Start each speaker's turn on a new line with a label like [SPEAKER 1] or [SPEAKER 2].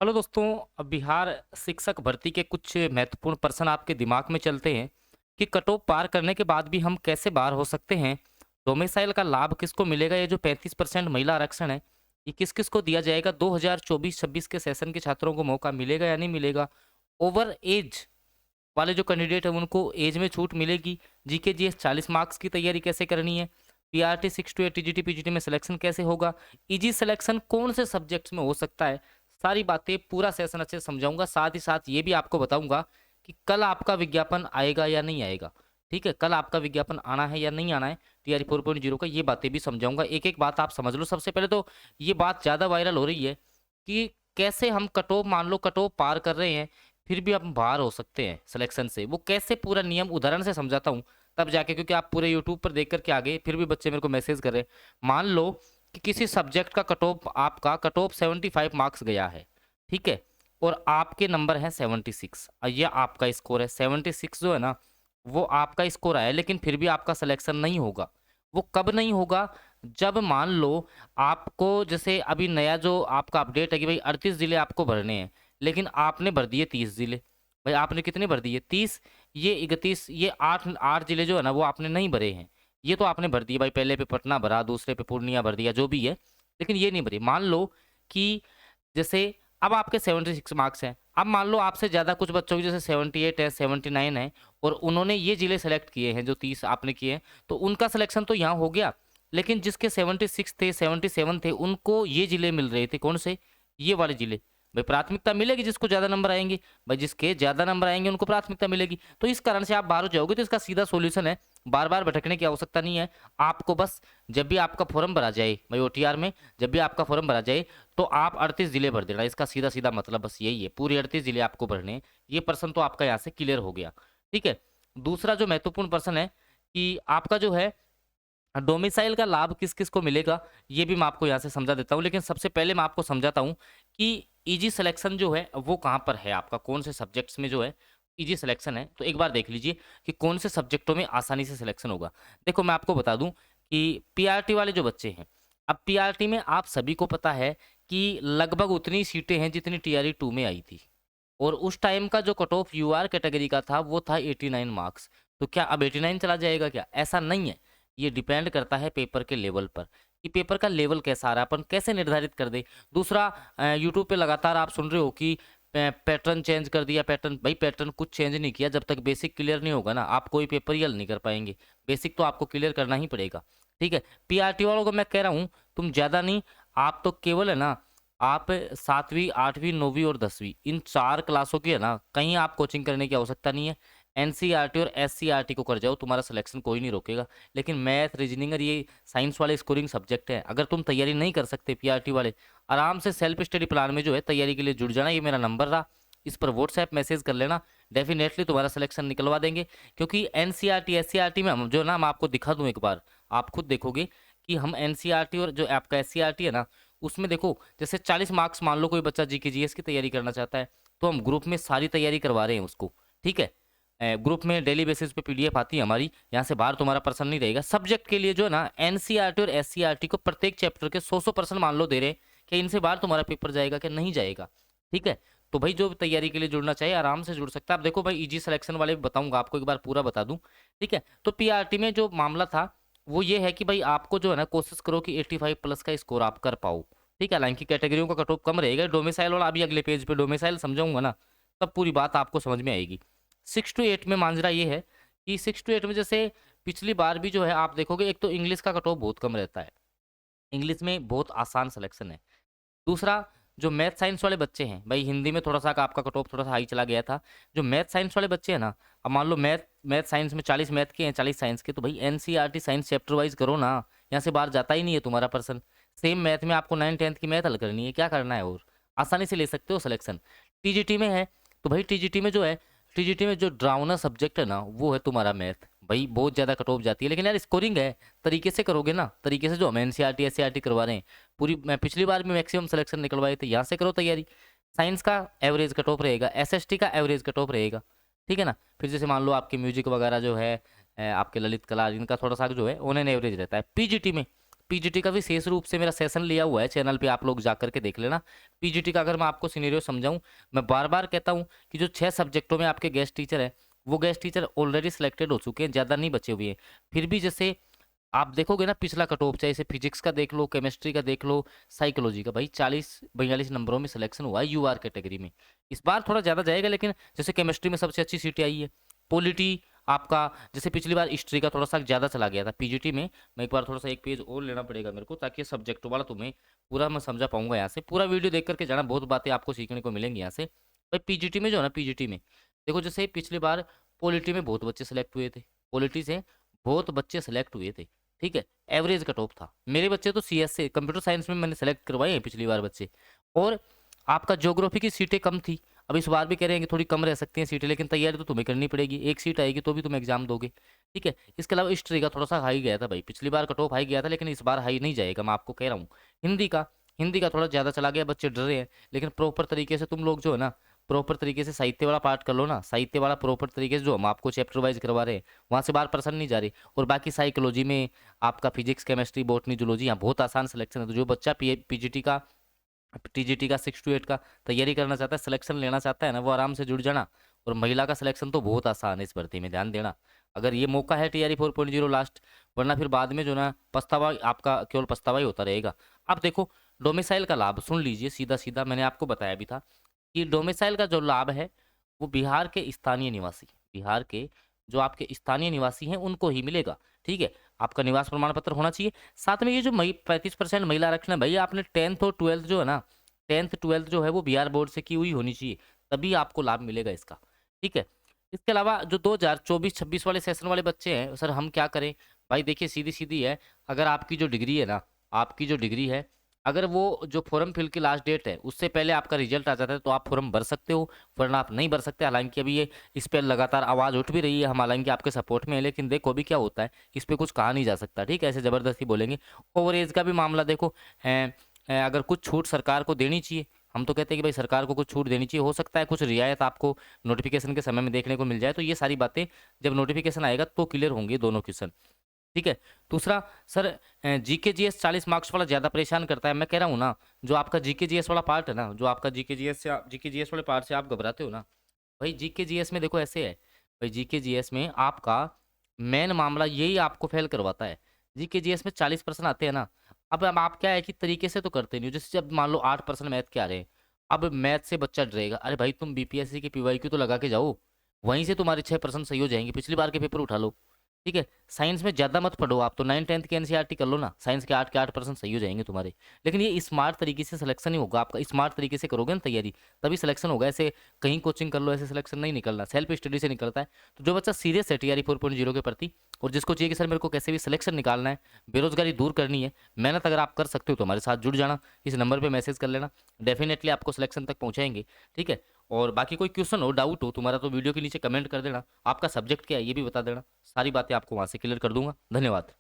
[SPEAKER 1] Hello दोस्तों। अब बिहार शिक्षक भर्ती के कुछ महत्वपूर्ण प्रश्न आपके दिमाग में चलते हैं कि कट ऑफ पार करने के बाद भी हम कैसे बाहर हो सकते हैं। डोमिसाइल का लाभ किसको मिलेगा? ये जो 35% महिला आरक्षण है, ये किस किस को दिया जाएगा? 2024-26 के सेशन के छात्रों को मौका मिलेगा या नहीं मिलेगा? ओवर एज वाले जो कैंडिडेट है उनको एज में छूट मिलेगी? जीके जीएस 40 मार्क्स की तैयारी कैसे करनी है? पीआरटी 6 टू 8 टीजीटी पीजीटी में सिलेक्शन कैसे होगा? इजी सिलेक्शन कौन से सब्जेक्ट्स में हो सकता है? सारी बातें पूरा सेशन अच्छे से समझाऊंगा। साथ ही साथ ये भी आपको बताऊंगा कि कल आपका विज्ञापन आएगा या नहीं आएगा। ठीक है, कल आपका विज्ञापन आना है या नहीं आना है टीआरई 4.0 का, ये बातें भी समझाऊंगा। एक एक बात आप समझ लो। सबसे पहले तो ये बात ज़्यादा वायरल हो रही है कि कैसे हम कट ऑफ, मान लो कट ऑफ पार कर रहे हैं फिर भी हम बाहर हो सकते हैं सिलेक्शन से। वो कैसे, पूरा नियम उदाहरण से समझाता हूँ तब जाके, क्योंकि आप पूरे यूट्यूब पर देख करके आ गए फिर भी बच्चे मेरे को मैसेज कर रहे हैं। मान लो कि किसी सब्जेक्ट का कट ऑफ, आपका कट ऑफ 75 मार्क्स गया है, ठीक है, और आपके नंबर है 76 और ये आपका स्कोर है 76 जो है ना, वो आपका स्कोर आया, लेकिन फिर भी आपका सिलेक्शन नहीं होगा। वो कब नहीं होगा? जब मान लो आपको, जैसे अभी नया जो आपका अपडेट है कि भाई 38 जिले आपको भरने हैं, लेकिन आपने भर दिए 30 जिले। भाई आपने कितने भर दिए? 30। ये 31, ये आठ आठ जिले जो है ना वो आपने नहीं भरे हैं। ये तो आपने भर दिए भाई, पहले पे पटना भरा, दूसरे पे पूर्णिया भर दिया, जो भी है, लेकिन ये नहीं भरी। मान लो कि जैसे अब आपके 76 मार्क्स हैं, अब मान लो आपसे ज़्यादा कुछ बच्चों की जैसे 78 है, 79 है, और उन्होंने ये जिले सेलेक्ट किए हैं जो 30 आपने किए हैं, तो उनका सिलेक्शन तो यहाँ हो गया। लेकिन जिसके 76 थे, 77 थे, उनको ये जिले मिल रहे थे। कौन से? ये वाले जिले। भाई प्राथमिकता मिलेगी जिसको ज़्यादा नंबर आएंगे। भाई जिसके ज़्यादा नंबर आएंगे उनको प्राथमिकता मिलेगी। तो इस कारण से आप बाहर हो जाओगे। तो इसका सीधा सोल्यूशन है, बार बार भटकने की आवश्यकता नहीं है। आपको बस जब भी आपका फॉर्म भरा जाए भाई ओटीआर में, जब भी आपका फॉर्म भरा जाए तो आप 38 जिले भर देना। इसका सीधा सीधा मतलब बस यही है, पूरे 38 जिले आपको भरने हैं। ये प्रश्न तो आपका यहाँ से क्लियर हो गया। ठीक है। दूसरा जो महत्वपूर्ण प्रश्न है कि आपका जो है डोमिसाइल का लाभ किस किस को मिलेगा, ये भी मैं आपको यहाँ से समझा देता हूँ। लेकिन सबसे पहले मैं आपको समझाता हूँ कि इजी सिलेक्शन जो है वो कहाँ पर है आपका, कौन से सब्जेक्ट्स में जो है इजी सिलेक्शन है। तो एक बार देख लीजिए कि कौन से सब्जेक्टों में आसानी से सिलेक्शन होगा। देखो मैं आपको बता दूं कि पीआरटी वाले जो बच्चे हैं, अब पीआरटी में आप सभी को पता है कि लगभग उतनी सीटें हैं जितनी टीआरई 2 में आई थी, और उस टाइम का जो कट ऑफ यूआर कैटेगरी का था वो था 89 मार्क्स। तो क्या अब 89 चला जाएगा क्या? ऐसा नहीं है। ये डिपेंड करता है पेपर के लेवल पर कि पेपर का लेवल कैसा आ रहा है, अपन कैसे निर्धारित कर दे। दूसरा, यूट्यूब पे लगातार आप सुन रहे हो कि पैटर्न चेंज कर दिया। पैटर्न, भाई पैटर्न कुछ चेंज नहीं किया। जब तक बेसिक क्लियर नहीं होगा ना, आप कोई पेपर ही हल नहीं कर पाएंगे। बेसिक तो आपको क्लियर करना ही पड़ेगा। ठीक है। पीआरटी वालों को मैं कह रहा हूँ, तुम ज़्यादा नहीं, आप तो केवल है ना, आप 7वीं 8वीं 9वीं और 10वीं इन 4 क्लासों की है ना, कहीं आप कोचिंग करने की आवश्यकता नहीं है। एनसीईआरटी और एससीईआरटी को कर जाओ, तुम्हारा सिलेक्शन कोई नहीं रोकेगा। लेकिन मैथ, रीजनिंग और ये साइंस वाले स्कोरिंग सब्जेक्ट है, अगर तुम तैयारी नहीं कर सकते पीआरटी वाले, आराम से सेल्फ स्टडी प्लान में जो है तैयारी के लिए जुड़ जाना। ये मेरा नंबर रहा, इस पर व्हाट्सएप मैसेज कर लेना, डेफिनेटली तुम्हारा सिलेक्शन निकलवा देंगे। क्योंकि एनसीईआरटी एससीईआरटी में हम जो ना, मैं आपको दिखा दूँ एक बार, आप खुद देखोगे कि हम एनसीईआरटी और जो आपका एससीईआरटी है ना, उसमें देखो जैसे 40 मार्क्स, मान लो कोई बच्चा जीके जीएस की तैयारी करना चाहता है, तो हम ग्रुप में सारी तैयारी करवा रहे हैं उसको। ठीक है। ग्रुप में डेली बेसिस पे पीडीएफ आती है हमारी, यहाँ से बाहर तुम्हारा पर्सन नहीं रहेगा। सब्जेक्ट के लिए जो है ना, एनसीईआरटी और एससीईआरटी को प्रत्येक चैप्टर के 100% मान लो दे रहे हैं कि इनसे बाहर तुम्हारा पेपर जाएगा कि नहीं जाएगा। ठीक है। तो भाई जो तैयारी के लिए जुड़ना चाहिए आराम से जुड़ सकता है। अब देखो भाई, इजी सिलेक्शन वाले भी बताऊंगा आपको, एक बार पूरा बता दूं। ठीक है। तो पीआरटी में जो मामला था वो ये है कि भाई आपको जो है ना, कोशिश करो कि 85 प्लस का स्कोर आप कर पाओ। ठीक है। हालांकि कैटेगरियों का कट ऑफ कम रहेगा। डोमिसाइल वाला अभी अगले पेज पे डोमिसाइल समझाऊंगा ना, तब पूरी बात आपको समझ में आएगी। 6 टू 8 में मांजरा ये है कि 6 टू 8 में जैसे पिछली बार भी जो है आप देखोगे, एक तो इंग्लिश का कट ऑफ बहुत कम रहता है, इंग्लिश में बहुत आसान सिलेक्शन है। दूसरा, जो मैथ साइंस वाले बच्चे हैं, भाई हिंदी में थोड़ा सा आपका कट ऑफ थोड़ा सा हाई चला गया था। जो मैथ साइंस वाले बच्चे हैं ना, अब मान लो मैथ मैथ साइंस में 40 मैथ के हैं, 40 साइंस के, तो भाई एनसीईआरटी साइंस चैप्टर वाइज करो ना, यहाँ से बाहर जाता ही नहीं है तुम्हारा पर्सन। सेम मैथ में आपको 9 10th की मैथ हल करनी है, क्या करना है, और आसानी से ले सकते हो सिलेक्शन। टीजीटी में है तो भाई टीजीटी में जो है, टीजीटी में जो ड्राउना सब्जेक्ट है ना, वो है तुम्हारा मैथ। भाई बहुत ज़्यादा कट ऑफ जाती है, लेकिन यार स्कोरिंग है, तरीके से करोगे ना, तरीके से जो हम एनसीईआरटी एससीईआरटी करवा रहे हैं पूरी, मैं पिछली बार में मैक्सिमम सिलेक्शन निकलवाए थे, यहाँ से करो तैयारी। साइंस का एवरेज कट ऑफ रहेगा, एसएसटी का एवरेज कट ऑफ रहेगा। ठीक है ना। फिर जैसे मान लो आपके म्यूजिक वगैरह जो है, आपके ललित कला, इनका थोड़ा सा जो है ऑन एन एवरेज रहता है। पीजीटी में, पीजीटी का विशेष रूप से मेरा सेशन लिया हुआ है चैनल पे, आप लोग जा करके देख लेना। पीजीटी का अगर मैं आपको सिनेरियो समझाऊं, मैं बार बार कहता हूं कि जो 6 सब्जेक्टों में आपके गेस्ट टीचर है, वो गेस्ट टीचर ऑलरेडी सिलेक्टेड हो चुके हैं, ज़्यादा नहीं बचे हुए हैं। फिर भी जैसे आप देखोगे ना पिछला कट ऑफ, चाहे इसे फिजिक्स का देख लो, केमिस्ट्री का देख लो, साइकोलॉजी का, भाई 40-42 नंबरों में सिलेक्शन हुआ है यूआर कैटेगरी में। इस बार थोड़ा ज़्यादा जाएगा, लेकिन जैसे केमिस्ट्री में सबसे अच्छी सीटें आई है। पॉलिटी आपका, जैसे पिछली बार हिस्ट्री का थोड़ा सा ज़्यादा चला गया था पीजीटी में। मैं एक बार थोड़ा सा एक पेज और लेना पड़ेगा मेरे को, ताकि सब्जेक्ट वाला तुम्हें पूरा मैं समझा पाऊंगा। यहाँ से पूरा वीडियो देख करके जाना, बहुत बातें आपको सीखने को मिलेंगी यहाँ से। भाई पीजीटी में जो है ना, पीजीटी में देखो, जैसे पिछली बार पॉलिटी में बहुत बच्चे सेलेक्ट हुए थे, पॉलिटी से बहुत बच्चे सेलेक्ट हुए थे, ठीक है। एवरेज कट ऑफ था। मेरे बच्चे तो सीएस से, कंप्यूटर साइंस में मैंने सेलेक्ट करवाए हैं पिछली बार बच्चे। और आपका ज्योग्राफी की सीटें कम थी, अब इस बार भी कह रहे हैं कि थोड़ी कम रह सकती हैं सीटें, लेकिन तैयारी तो तुम्हें करनी पड़ेगी, एक सीट आएगी तो भी तुम एग्जाम दोगे, ठीक है। इसके अलावा हिस्ट्री का थोड़ा सा हाई गया था भाई, पिछली बार कट ऑफ हाई गया था, लेकिन इस बार हाई नहीं जाएगा, मैं आपको कह रहा हूँ। हिंदी का थोड़ा ज़्यादा चला गया, बच्चे डर रहे हैं, लेकिन प्रॉपर तरीके से तुम लोग जो है ना, प्रॉपर तरीके से साहित्य वाला पार्ट कर लो ना, साहित्य वाला प्रॉपर तरीके से जो हम आपको चैप्टर वाइज करवा रहे हैं, वहाँ से बार पर्सन नहीं जा रही। और बाकी साइकोलॉजी में आपका फिजिक्स, केमिस्ट्री, बॉटनी, जूलॉजी, यहाँ बहुत आसान सिलेक्शन है। तो जो बच्चा पीजीटी का, टीजीटी का 6 to 8 का तैयारी करना चाहता है, सिलेक्शन लेना चाहता है ना, वो आराम से जुड़ जाना। और महिला का सिलेक्शन तो बहुत आसान है इस भर्ती में, ध्यान देना। अगर ये मौका है टीआरई 4.0 लास्ट, वरना फिर बाद में जो ना पछतावा, आपका केवल पछतावा ही होता रहेगा। अब देखो डोमिसाइल का लाभ सुन लीजिए, सीधा सीधा मैंने आपको बताया भी था कि डोमिसाइल का जो लाभ है वो बिहार के स्थानीय निवासी, बिहार के जो आपके स्थानीय निवासी हैं उनको ही मिलेगा, ठीक है। आपका निवास प्रमाण पत्र होना चाहिए। साथ में ये जो 35% महिला आरक्षण है, भैया आपने 10th और 12th जो है ना, 10th 12th जो है वो बिहार बोर्ड से की हुई होनी चाहिए, तभी आपको लाभ मिलेगा इसका, ठीक है। इसके अलावा जो 2024-26 वाले सेशन वाले बच्चे हैं, सर हम क्या करें? भाई देखिए सीधी सीधी है, अगर आपकी जो डिग्री है ना, आपकी जो डिग्री है, अगर वो जो फॉर्म फिल की लास्ट डेट है उससे पहले आपका रिजल्ट आ जाता है तो आप फॉर्म भर सकते हो, वरना आप नहीं भर सकते। हालांकि अभी ये इस पर लगातार आवाज़ उठ भी रही है, हम हालांकि आपके सपोर्ट में है, लेकिन देखो अभी क्या होता है, इस पर कुछ कहा नहीं जा सकता, ठीक है, ऐसे ज़बरदस्ती बोलेंगे। ओवर एज का भी मामला देखो अगर कुछ छूट सरकार को देनी चाहिए, हम तो कहते हैं कि भाई सरकार को कुछ छूट देनी चाहिए, हो सकता है कुछ रियायत आपको नोटिफिकेशन के समय में देखने को मिल जाए, तो ये सारी बातें जब नोटिफिकेशन आएगा तो क्लियर होंगे दोनों क्वेश्चन, ठीक है। दूसरा सर, जीके जीएस 40 मार्क्स वाला ज़्यादा परेशान करता है। मैं कह रहा हूँ ना, जो आपका जीके जीएस वाला पार्ट है ना, जो आपका जीके जीएस वाले पार्ट से आप घबराते हो ना, भाई जीके जीएस में देखो ऐसे है, भाई जीके जीएस में आपका मेन मामला यही आपको फेल करवाता है। जीके जीएस में 40% आते हैं ना, अब आप क्या है कि तरीके से तो करते नहीं हो। जैसे जब मान लो 8% मैथ के आ रहे हैं, अब मैथ से बच्चा डरेगा, अरे भाई तुम बीपीएससी के पीवाईक्यू तो लगा के जाओ, वहीं से तुम्हारे 6% सही हो जाएंगे, पिछली बार के पेपर उठा लो, ठीक है। साइंस में ज़्यादा मत पढ़ो, आप तो 9th-10th की एनसीईआरटी कर लो ना, साइंस के 8% सही हो जाएंगे तुम्हारे। लेकिन ये स्मार्ट तरीके से सिलेक्शन ही होगा आपका, स्मार्ट तरीके से करोगे ना तैयारी, तभी सिलेक्शन होगा। ऐसे कहीं कोचिंग कर लो, ऐसे सिलेक्शन नहीं निकलना, सेल्फ स्टडी से निकलता है। तो जो बच्चा सीरियस है टीआरई 4.0 के प्रति, और जिसको चाहिए कि सर मेरे को कैसे भी सिलेक्शन निकालना है, बेरोजगारी दूर करनी है, मेहनत अगर आप कर सकते हो तो हमारे साथ जुड़ जाना, इस नंबर पर मैसेज कर लेना, डेफिनेटली आपको सिलेक्शन तक पहुँचाएंगे, ठीक है। और बाकी कोई क्वेश्चन हो, डाउट हो तुम्हारा, तो वीडियो के नीचे कमेंट कर देना, आपका सब्जेक्ट क्या है ये भी बता देना, सारी बातें आपको वहाँ से क्लियर कर दूंगा। धन्यवाद।